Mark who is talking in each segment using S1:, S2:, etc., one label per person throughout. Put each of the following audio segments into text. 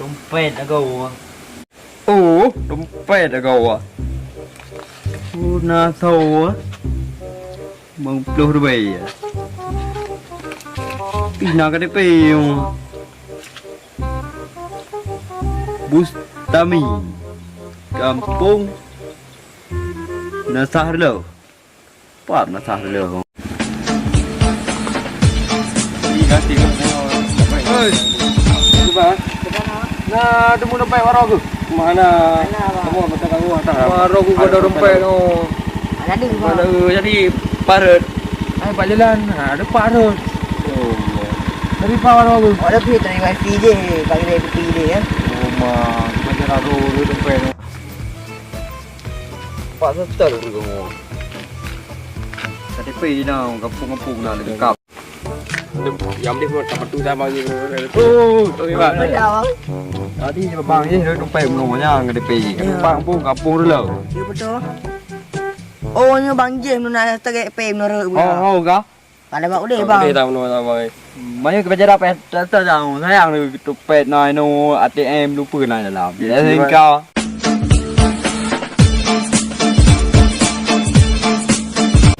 S1: Dompet agaw. Oo, dompet agaw. Una tahu. Mengpuluh ya. Pina ka depe yung Bustami Kampung Nasarlo. Apa Nasarlo? Tiga Hei, coba. Nah, temu dompet warung aku. Mana? Kamu mata kamu hantar. Warung aku ada dompet tu. Ada jadi parut. Pak jalan, ada parut. Dari pak warung aku.
S2: Ada pi tadi wifi dia, bagi dia pi dia ya.
S1: Oh mah, macam ada dompet tu. Pak setel dulu kamu. Tadi pergi dah, kampung-kampung dah dekat.
S3: Yang dia pun tak betul sama je.
S1: Oh, tu ni pak.
S2: Betul.
S1: Tadi bang ni dompet menunggunya ngade pergi. Kampung dulu.
S2: Ya betul. Oh, ni bang Jim nak tarik pay menurut dia.
S1: Oh, kau?
S2: Kalau bang boleh
S3: Dia
S2: bang.
S3: tak betul sama.
S1: Banyak kerja dapat tak tahu sayang tu dompet nai no ATM lupa nai dalam. Jadi kau.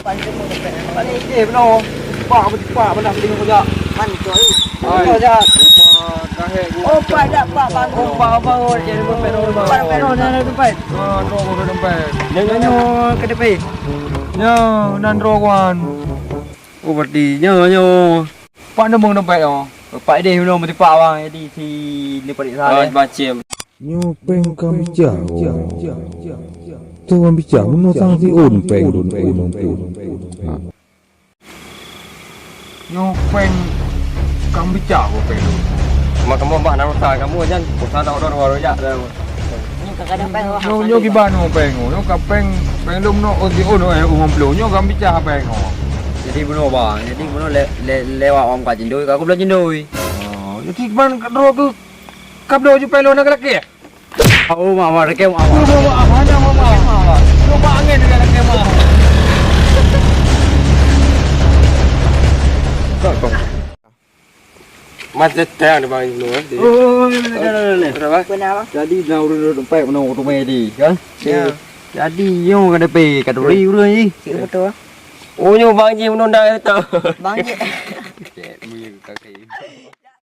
S2: Pancing mau dapat.
S1: Balik je benar. Pak benar beli kerja.
S2: Mantul.
S1: Kerja. Rumah kahek gua.
S2: Oh, pak dah pak bang.
S1: Oh, pak jadi dompet orang.
S2: Pak ada dompet.
S1: Dompet. Nyo ke depan. Nyo nan rowan. Oh, berarti nyo. Pak nak bang dompet oh. Pak dia belum mesti pak bang. Jadi si ni padik saya.
S3: Macam.
S4: Nyopeng kami jauh. Tu kami jauh no sang si unpeng.
S1: Nyopeng kami jauh peng.
S3: Kamu mbak nak usaha kamu jangan usaha dah orang ya.
S2: Ni kadang pay.
S4: Nyo gibano peng. Nyo kapeng lum no o si ono umum plo. Nyo kami jauh peng.
S1: Jadi benar bang. Jadi benar lewat orang kat jendoi. Aku belum jendoi.
S4: Oh, jadi ban ro ke kablo ju pelo nak laki.
S1: Oh, mama rekem awak.
S4: Ada mama. Coba angin dengan laki mah.
S3: Macam terang dia bang dulu.
S1: Oh, le.
S3: Berapa?
S2: Kenapa?
S1: Jadi dah urut dompet benar dompet di, kan?
S2: Ya.
S1: Jadi yo kena pay kat duri dulu ni.
S2: Ya betul.
S3: Oh, nyo bang je menunda itu.
S2: Bang Jim.
S1: Cek, mu kaki.